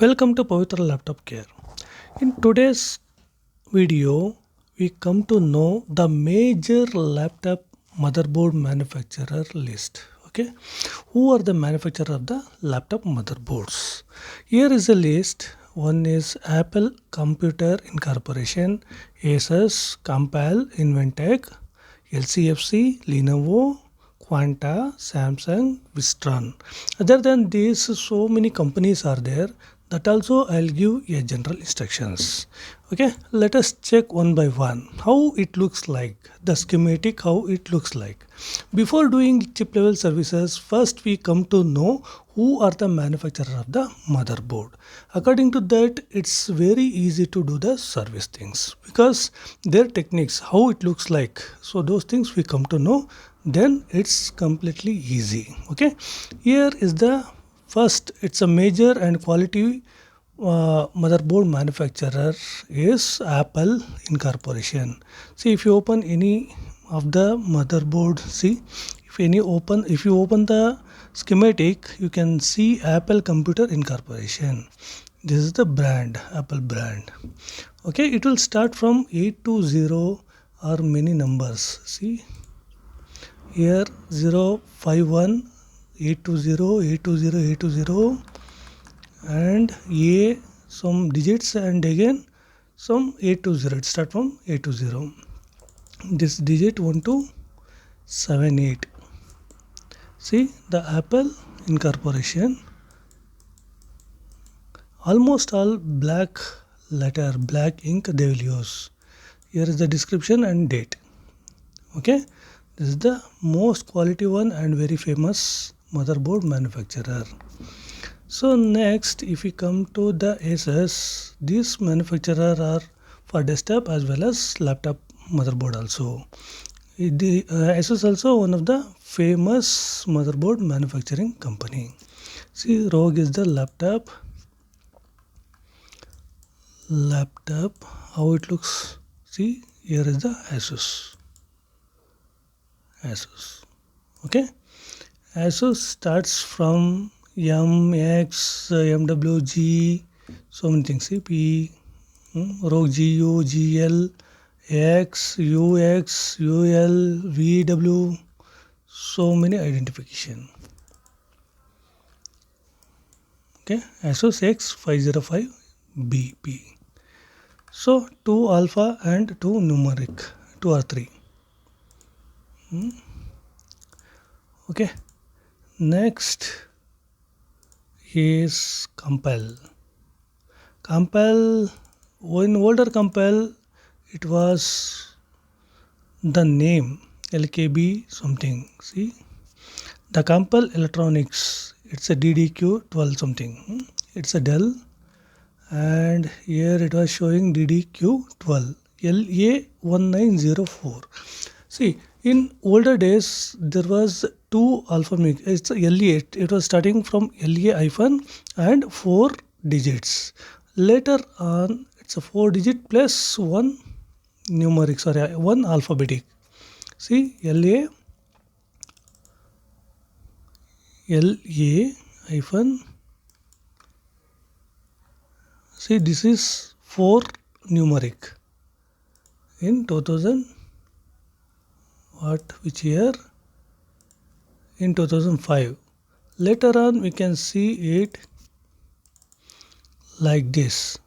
Welcome to Pavitra Laptop Care. In today's video, we come to know the major laptop motherboard manufacturer list. Okay, who are the manufacturer of the laptop motherboards? Here is a list. One is Apple Computer Incorporation, Asus, Compal, Inventec, LCFC, Lenovo, Quanta, Samsung, Wistron. Other than these, so many companies are there. That also I'll give a general instructions. Okay, let us check one by one how it looks like, the schematic, how it looks like. Before doing chip level services, first we come to know who are the manufacturer of the motherboard. According to that, it's very easy to do the service things because their techniques, how it looks like. So those things we come to know, then it's completely easy. Okay, here is the first, it's a major and quality motherboard manufacturer is Apple Incorporation. See, if you open any of the motherboard, see, if you open the schematic, you can see Apple Computer Incorporation. This is the brand, Apple brand. Okay, it will start from 820 or many numbers. See here 051 820 820 820 and A some digits and again some 820. It start from 820. This digit 1278. See the Apple Incorporation. Almost all black letter, black ink they will use. Here is the description and date. Okay, this is the most quality one and very famous motherboard manufacturer. So next, if we come to the Asus, these manufacturer are for desktop as well as laptop motherboard also. The Asus also one of the famous motherboard manufacturing company. See, ROG is the laptop. How it looks. See, here is the Asus. Okay, Asus starts from M, X, MWG, so many things. See, P, ROG, GU, GL, X, UX, UL, VW, so many identification. Okay, Asus X505BP. So 2 alpha and 2 numeric, 2 or 3. Okay, next is Compal. In older Compal, it was the name LKB something. See, the Compal Electronics, it's a DDQ12 something. It's a Dell, and here it was showing DDQ12 LA1904. See, in older days there was two alphanumeric. It's a LA. It was starting from LA hyphen and 4 digits. Later on, it's a 4 digit plus 1 numeric. Sorry, 1 alphabetic. See, LA hyphen. See, this is 4 numeric in 2000. Which year? In 2005. Later on we can see it like this.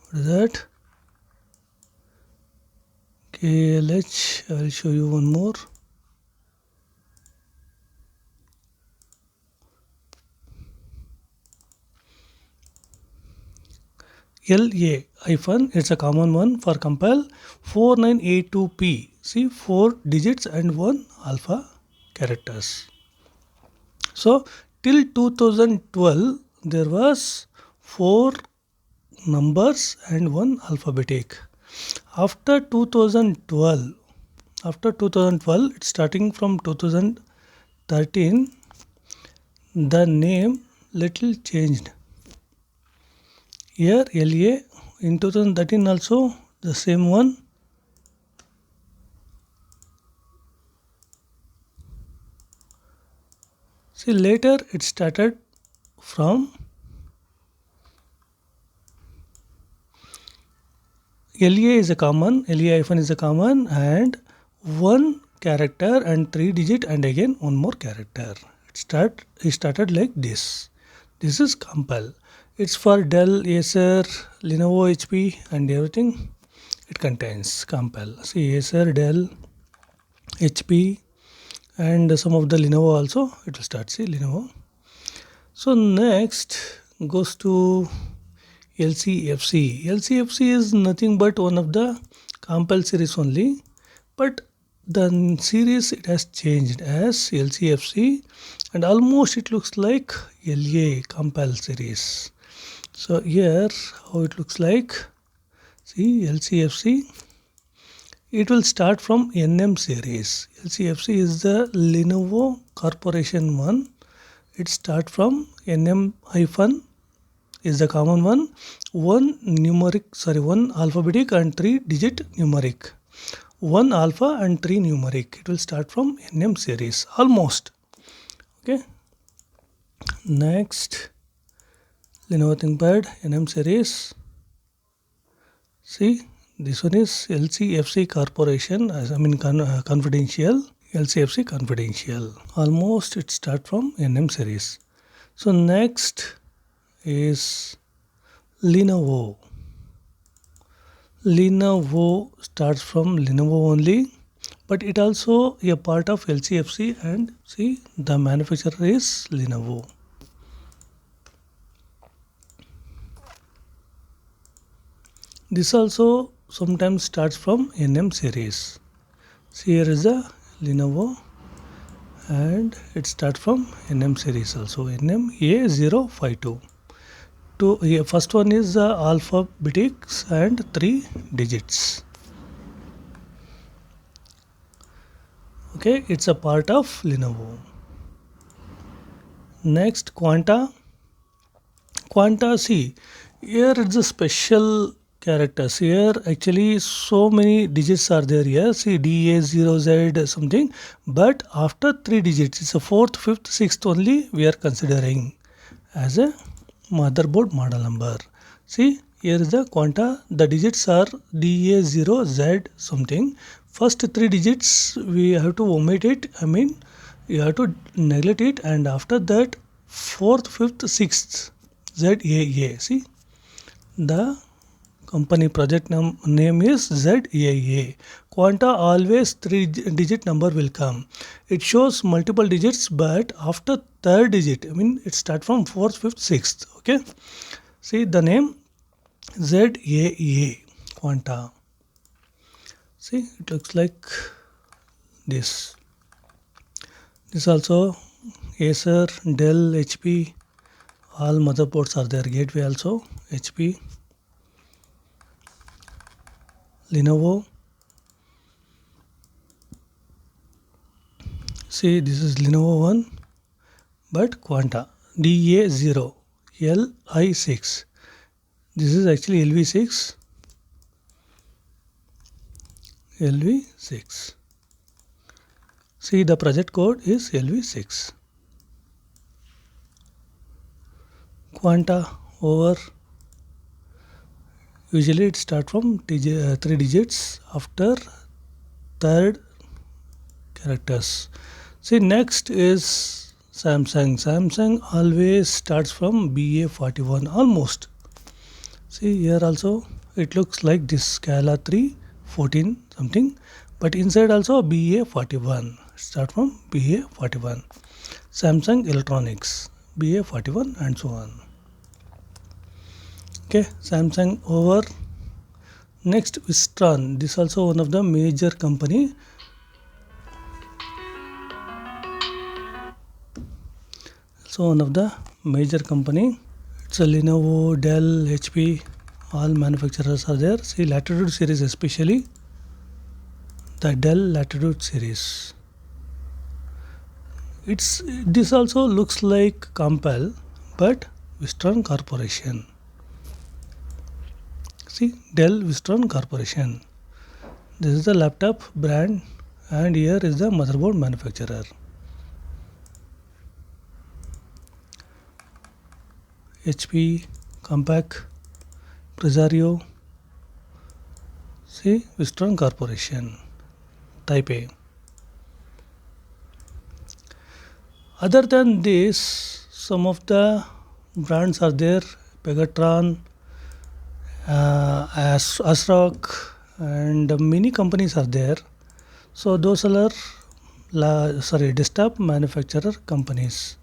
What is that? KLH. I will show you one more. LA hyphen, it's a common one for Compal, 4982P. See, 4 digits and 1 alpha characters. So till 2012 there was 4 numbers and 1 alphabetic. After 2012, it's starting from 2013, the name little changed. Here LA in 2013 also the same one. See, later it started from LA is a common, LA hyphen is a common, and one character and 3 digit and again one more character. It started like this. This is compile. It's for Dell, Acer, Lenovo, HP and everything. It contains compile. See Acer, Dell, HP and some of the Lenovo also. It will start. See Lenovo. So next goes to LCFC. LCFC is nothing but one of the compile series only, but the series it has changed as LCFC and almost it looks like LA compile series. So here how it looks like, see LCFC, it will start from NM series. LCFC is the Lenovo Corporation one. It start from NM hyphen is the common one. One alphabetic and 3 digit numeric. One alpha and 3 numeric. It will start from NM series almost. Okay. Next, Lenovo ThinkPad NM series. See, this one is LCFC Corporation. Confidential. LCFC Confidential. Almost it start from NM series. So next is Lenovo. Lenovo starts from Lenovo only, but it also a part of LCFC and see the manufacturer is Lenovo. This also sometimes starts from NM series. See here is the Lenovo and it starts from NM series also, NM A052. First one is alphabetics and 3 digits. Okay, it's a part of Lenovo. Next, Quanta. See, here it's a special characters. Here actually so many digits are there here. See DA0Z something, but after 3 digits, it's a 4th, 5th, 6th only we are considering as a motherboard model number. See here is the Quanta. The digits are DA0Z something. First 3 digits we have to omit it. You have to neglect it, and after that 4th, 5th, 6th ZAA. See the company project name is ZAA. Quanta always 3 digit number will come. It shows multiple digits, but after 3rd digit, it start from 4th, 5th, 6th. Okay. See the name ZAA Quanta. See it looks like this. This also Acer, Dell, HP. All motherboards are there. Gateway also HP. Lenovo. See this is Lenovo one, but Quanta DA0 LI6. This is actually LV6. LV6. See the project code is LV6. Quanta over. Usually it starts from 3 digits after 3rd characters. See next is Samsung. Samsung always starts from BA41 almost. See here also it looks like this Scala 3, 14 something, but inside also BA41. Start from BA41. Samsung Electronics BA41 and so on. Okay, Samsung over. Next Wistron. This also one of the major company. So one of the major company. It's a Lenovo, Dell, HP. All manufacturers are there. See Latitude series especially. The Dell Latitude series. This also looks like Compal, but Wistron Corporation. See Dell Wistron Corporation. This is the laptop brand and here is the motherboard manufacturer. HP, Compaq, Presario, See, Western Corporation, Taipei. Other than this, some of the brands are there. Pegatron, Asrock, and many companies are there. So those are desktop manufacturer companies.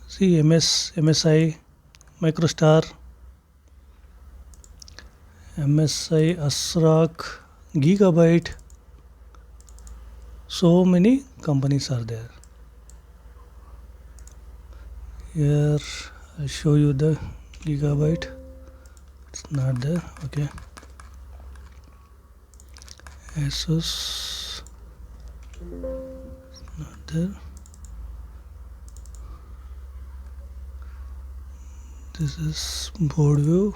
See MSI, Microstar, MSI, Asrock, Gigabyte. So many companies are there. Here I'll show you the Gigabyte. It's not there. Okay. Asus, not there. This is board view.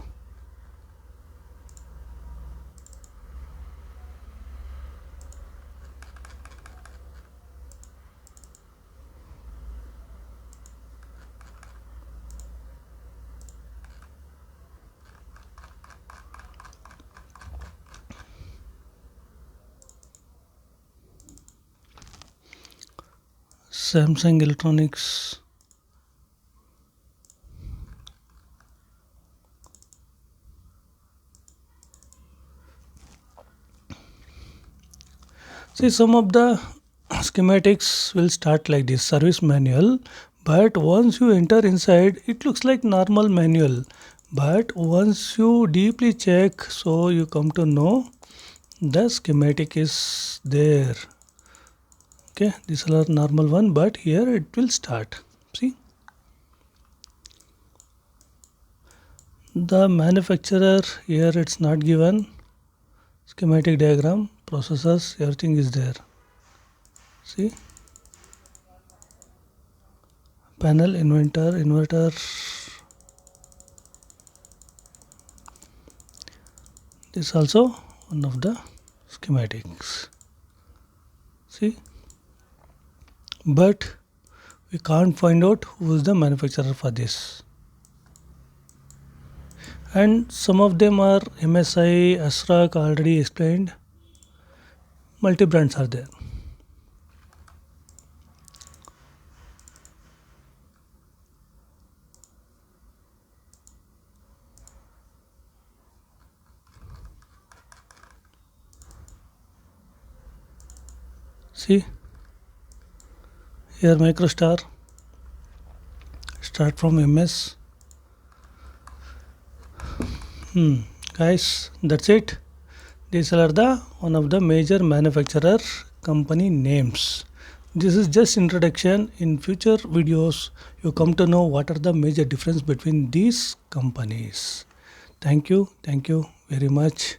Samsung Electronics. See, some of the schematics will start like this service manual, but once you enter inside, it looks like normal manual. But once you deeply check, so you come to know the schematic is there. Okay, these are normal one, but here it will start. See, the manufacturer here it's not given. Schematic diagram, processors, everything is there. See, panel, inverter. This also one of the schematics. See, but we can't find out who is the manufacturer for this. And some of them are MSI, Asrock already explained. Multi brands are there. See, here Microstar, start from MS. Guys, that's it. These are the one of the major manufacturer company names. This is just introduction. In future videos, you come to know what are the major difference between these companies. Thank you very much.